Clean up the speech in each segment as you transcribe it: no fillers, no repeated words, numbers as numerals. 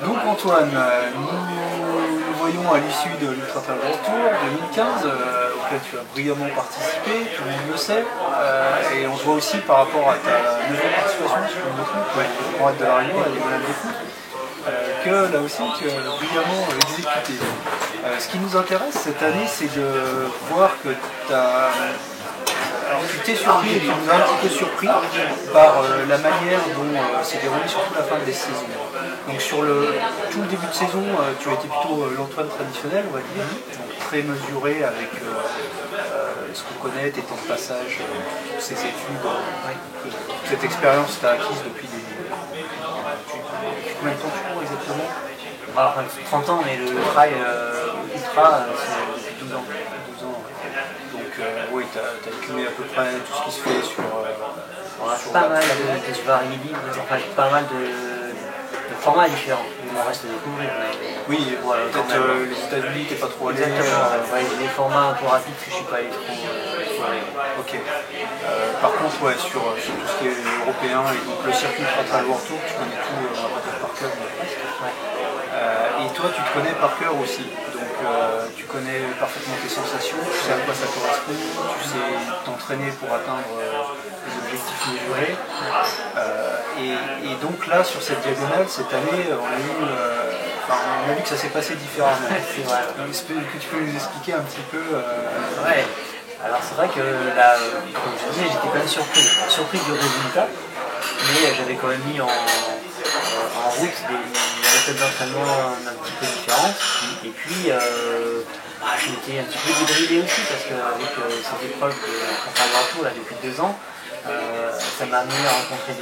Donc Antoine, nous voyons à l'issue de l'Ultra Trail World Tour 2015, auquel tu as brillamment participé, tout le monde le sait, et on se voit aussi par rapport à ta 9e participation, si je me trompe, pour être de la Rio, à l'Événement des Foot, que là aussi tu as brillamment exécuté. Ce qui nous intéresse cette année, c'est de voir que tu as... Alors tu t'es surpris, tu nous as un petit peu surpris par la manière dont s'est déroulée surtout la fin des saisons. Donc sur tout le début de saison, tu as été plutôt l'Antoine traditionnel, on va dire, donc très mesuré avec ce qu'on connaît, tes temps de passage, ces études, cette expérience que tu as acquise depuis combien de temps tu cours exactement? Alors, 30 ans, mais le trail ultra, c'est depuis 12 ans. 12 ans, ouais. Donc oui, tu as accumulé à peu près tout ce qui se fait sur... sur pas mal de variétés, enfin pas mal de formats différents. Il m'en reste à découvrir. Mais oui, voilà, peut-être les États-Unis, t'es pas trop allé. Exactement, les formats un peu rapides que je suis pas allé trop. Ok. Par contre, ouais, sur tout ce qui est européen et donc le circuit Ultra Trail World Tour, tu connais tout par cœur. Et toi, tu te connais par cœur aussi. Donc, tu connais parfaitement tes sensations, tu sais à quoi ça correspond, tu sais t'entraîner pour atteindre les objectifs mesurés. Et donc là, sur cette diagonale, cette année, on a vu que ça s'est passé différemment. C'est vrai. Est-ce que tu peux nous expliquer un petit peu Ouais. Alors c'est vrai que là, comme je disais, j'étais quand même surpris du résultat, mais j'avais quand même mis en route des méthodes d'entraînement un petit peu différentes. Et puis j'étais un petit peu débridé aussi parce qu'avec cette épreuve de Ultra Tour là depuis 2 ans, ça m'a amené à rencontrer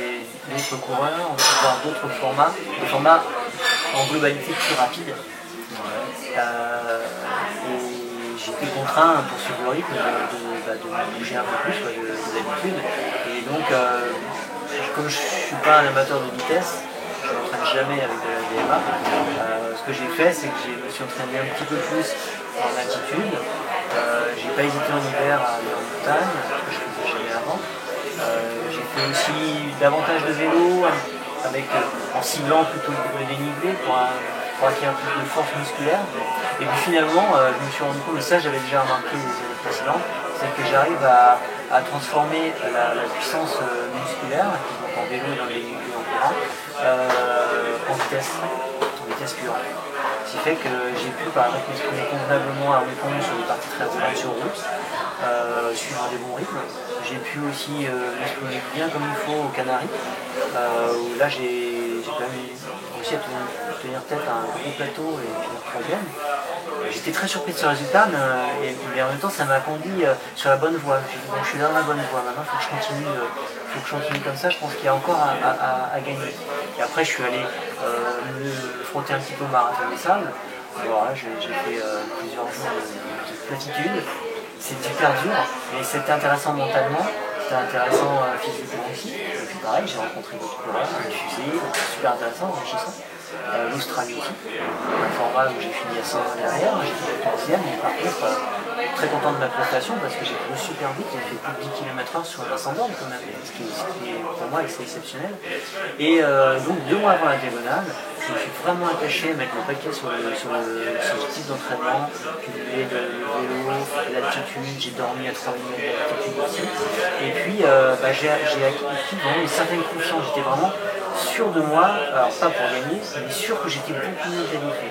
d'autres coureurs, voir d'autres formats, des formats en globalité plus rapides. J'ai été contraint pour suivre le rythme de bouger un peu plus que d'habitude. Et donc, comme je ne suis pas un amateur de vitesse, je ne m'entraîne jamais avec de la DMA. Ce que j'ai fait, c'est que je me suis entraîné un petit peu plus en altitude. J'ai pas hésité en hiver à aller en montagne, ce que je ne faisais jamais avant. J'ai fait aussi davantage de vélo, en ciblant plutôt le dénivelé pour acquérir plus de force musculaire. Et puis finalement, je me suis rendu compte, et ça j'avais déjà remarqué les années précédentes, c'est que j'arrive à transformer la puissance musculaire, donc en vélo et dans le dénivelé en courant, en vitesse pure. Ce qui fait que j'ai pu par exemple m'exprimer convenablement à Hong Kong sur des parties très roulantes sur route, suivre des bons rythmes. J'ai pu aussi m'exprimer bien comme il faut aux Canaries, où là j'ai quand même réussi à tenir tête à un gros plateau et finir 3e. J'étais très surpris de ce résultat, mais en même temps ça m'a conduit sur la bonne voie. Donc je suis dans la bonne voie. Maintenant il faut que je continue comme ça, je pense qu'il y a encore à gagner. Et après je suis allé me frotter un petit peu au marathon des sables. Voilà, j'ai fait plusieurs jours de platitude. C'est super dur, mais c'était intéressant mentalement, c'était intéressant physiquement aussi. Et puis pareil, j'ai rencontré d'autres coureurs, diffusé, super intéressant, enrichissant. L'Australie aussi, un format où j'ai fini à 100 derrière, j'étais 14e, mais par contre très content de ma prestation parce que j'ai couru super vite, j'ai fait plus de 10 km/h sur un ascendant quand même, ce qui est pour moi c'est exceptionnel. Et donc 2 mois avant la diagonale, je me suis vraiment attaché à mettre le paquet sur ce type d'entraînement, cumuler le vélo, l'altitude, j'ai dormi à 3000 mètres d'altitude aussi. Et puis j'ai acquis vraiment une certaine confiance, j'étais vraiment sûr de moi, alors pas pour gagner, mais sûr que j'étais beaucoup mieux qualifié.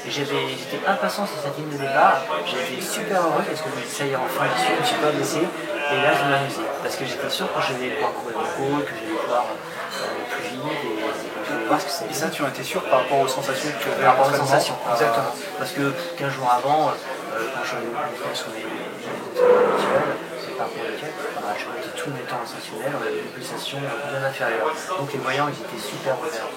Et j'étais impatient sur cette ligne de départ, j'étais super heureux parce que je me disais ça y est enfin, je ne me suis pas blessé, et là je m'amusais, parce que j'étais sûr que je vais pouvoir courir en côte, que je vais pouvoir plus vite, et je vais voir ce que c'est. Et ça, tu en étais sûr par rapport aux sensations que tu avais? Par rapport aux sensations, exactement. Parce que 15 jours avant, quand je me sur les habituels, c'est par rapport auquel je mettais tous mes temps ascensionnels, on avait des pulsations bien inférieures. Donc les voyants, ils étaient super ouverts.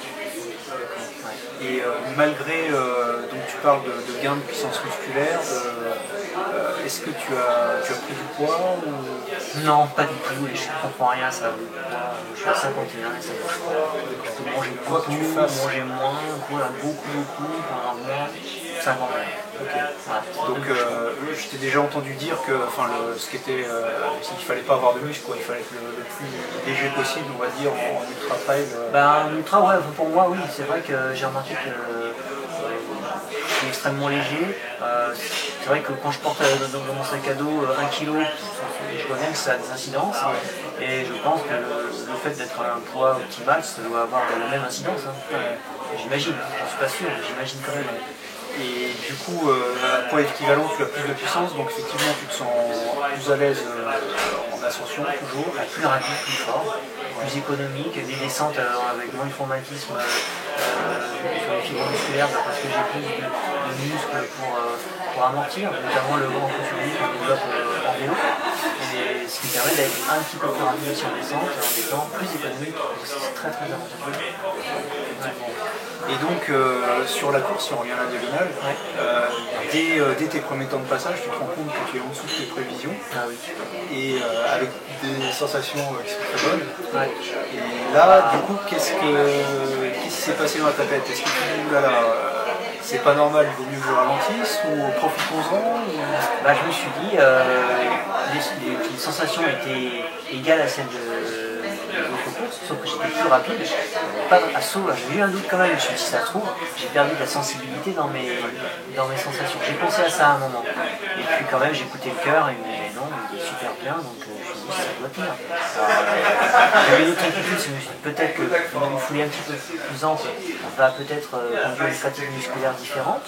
Et malgré, donc tu parles de gain de puissance musculaire, est-ce que tu as pris du poids ou... Non, pas du tout, je ne comprends rien, ça va. Je suis à 51 et ça bouge pas. Je peux manger beaucoup, manger moins, courir beaucoup, pendant moins. 50. Ok. Donc je t'ai déjà entendu dire que ce qui était, c'est qu'il fallait pas avoir de muscle, quoi. Il fallait être le plus léger possible, on va dire, en ultra trail. En ultra, ouais, pour moi, oui, c'est vrai que j'ai remarqué que je suis extrêmement léger. C'est vrai que quand je porte dans mon sac à dos 1 kg, je vois bien que ça a des incidences. Et je pense que le fait d'être à un poids optimal, ça doit avoir la même incidence. Hein. J'imagine, je ne suis pas sûr, mais j'imagine quand même. Et du coup, à poids équivalent, tu as plus de puissance, donc effectivement, tu te sens plus à l'aise en ascension, toujours. Plus rapide, plus fort, plus économique, des descentes avec moins de traumatisme sur les fibres musculaires parce que j'ai plus de muscles pour amortir, notamment le grand consumier que je développe en vélo. Et ce qui me permet d'être un petit peu plus rapide sur les descentes en étant plus économique. C'est très très avantageux. Et donc, sur la course, si on revient à la diagonale, dès tes premiers temps de passage, tu te rends compte que tu es en dessous de tes prévisions. Ah oui. Et avec des sensations qui sont très bonnes. Ouais. Et là, du coup, qu'est-ce qui s'est passé dans ta tête? Est-ce que tu dis, oulala, c'est pas normal, il vaut mieux que je ralentisse, ou profitons-en Je me suis dit, les sensations étaient égales à celles de l'autre course, sauf que j'étais plus rapide. Pas à saut, j'ai eu un doute quand même, je me suis dit, si ça se trouve, j'ai perdu de la sensibilité dans mes sensations. J'ai pensé à ça à un moment. Et puis quand même, j'ai écouté le cœur et il me dit, mais non, il est super bien, donc je me suis dit, ça doit tenir. J'avais d'autres inquiétudes, je me suis dit, peut-être qu'une foulée un petit peu plus ample va peut-être conduire une fatigue musculaire différente.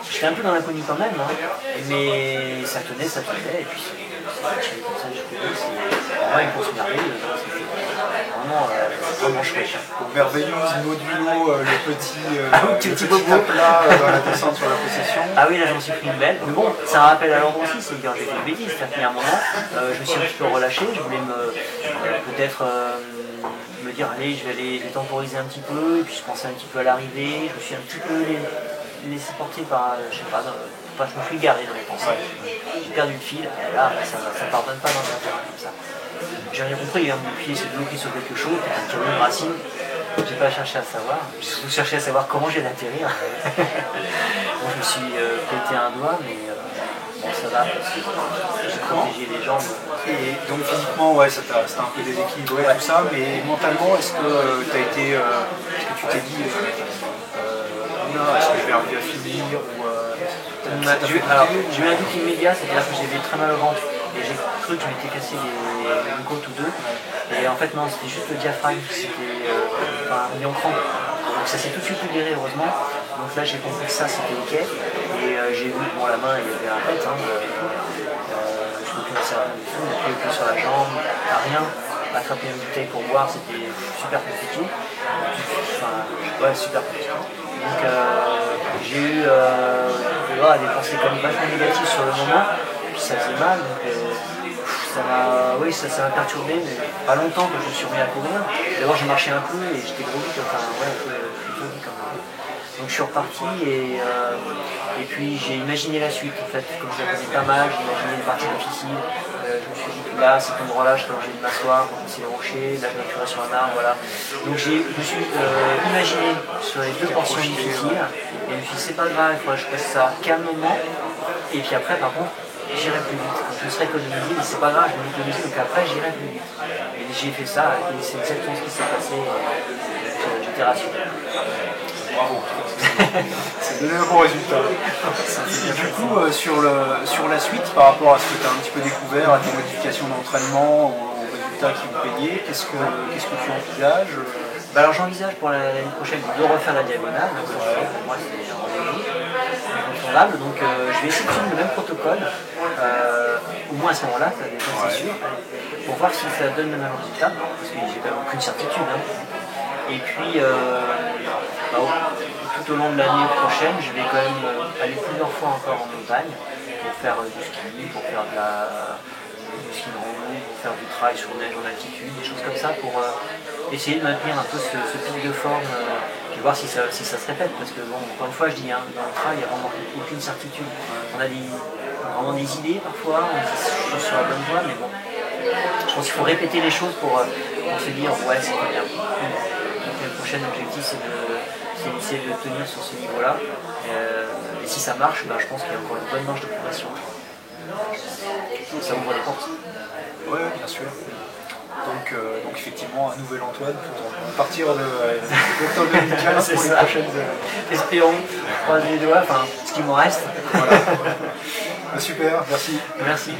J'étais un peu dans l'inconnu quand même, hein, mais ça tenait, et puis c'est comme ça jusqu'au bout. C'est pour moi une course merveilleuse. Vraiment chouette. Merveilleuse, modulo, le petit top là dans la descente sur la possession. Ah oui, là j'en suis pris une belle. Mais bon, ça rappelle à l'ordre aussi, c'est que j'ai fait une bêtise. C'est-à-dire qu'à un moment, je me suis un petit peu relâché, je voulais peut-être me dire, allez, je vais aller temporiser un petit peu, et puis je pensais un petit peu à l'arrivée, je me suis un petit peu laissé porter par, je sais pas, je me suis garé dans les pensées. J'ai perdu le fil, et là, ça pardonne pas dans un terrain comme ça. J'ai rien compris, hein, mon pied s'est bloqué sur quelque chose, j'ai tiré une racine, j'ai pas cherché à savoir, j'ai surtout cherché à savoir comment j'ai d'atterrir. Bon, je me suis pété un doigt, mais bon, ça va, parce que j'ai protégé les jambes. Et donc physiquement, ouais, c'était un peu déséquilibré, tout ça, mais mentalement, est-ce que est-ce que tu t'es dit, est-ce que je vais arriver à finir Alors, j'ai eu un doute immédiat, c'est-à-dire que j'avais très mal au ventre et j'ai cru que je m'étais cassé une côte ou deux. Et en fait, non, c'était juste le diaphragme qui s'était mis en crampe. Donc ça s'est tout de suite libéré, heureusement. Donc là, j'ai compris que ça, c'était ok. Et j'ai vu que la main, il y avait un pet. Je me connaissais rien du tout, on a pris le pied sur la jambe, rien. Attraper une bouteille pour boire, c'était super compliqué. Super compliqué. Donc j'ai eu des pensées comme vachement négatives sur le moment, puis ça faisait mal, donc ça m'a perturbé, mais pas longtemps que je me suis remis à courir. D'abord j'ai marché un peu et j'étais gros vite, un peu vite quand même. Donc je suis reparti et puis j'ai imaginé la suite en fait, comme je la connais pas mal, j'ai imaginé les parties difficiles. Je me suis dit que là, cet endroit-là, je serais obligé de m'asseoir pour passer les rochers, là je m'appuierais sur un arbre, voilà. Donc je me suis imaginé sur les deux portions difficiles, et je me suis dit c'est pas grave, il faudrait que je fasse ça calmement, et puis après par contre, j'irai plus vite. Quand je me serai économisé, mais c'est pas grave, je vais m'économiser, donc après j'irai plus vite. Et j'ai fait ça, et c'est exactement ce qui s'est passé, j'étais rassuré. Bravo. Ça donné un bon résultat. Et du coup, sur la suite, par rapport à ce que tu as un petit peu découvert, à tes modifications d'entraînement, aux résultats qui vont payer, qu'est-ce que tu envisages? Alors j'envisage pour l'année prochaine de refaire la diagonale. Donc, pour moi, c'est un rendez-vous incontournable. Donc je vais essayer de suivre le même protocole, au moins à ce moment-là, c'est sûr, pour voir si ça donne le même résultat, parce que j'ai quand même aucune certitude. Et puis, tout au long de l'année prochaine, je vais quand même aller plusieurs fois encore en montagne pour faire du ski, pour faire du ski de rando, pour faire du trail sur neige en altitude, des choses comme ça, pour essayer de maintenir un peu ce pic de forme et voir si ça se répète. Parce que, bon, encore une fois, je dis, dans le trail, il n'y a vraiment aucune certitude. On a vraiment des idées parfois, on dit je suis sur la bonne voie, mais bon, je pense qu'il faut répéter les choses pour se dire, ouais, c'est pas bien. Le prochain objectif, c'est c'est essayer de tenir sur ce niveau-là. Et si ça marche, je pense qu'il y a encore une bonne marge de progression. Ça ouvre les portes. Oui, bien sûr. Donc effectivement, un nouvel Antoine pour partir d'octobre 2015 pour les prochaines années. Espérons, croise les doigts, ce qui m'en reste. Voilà. Super, merci. Merci.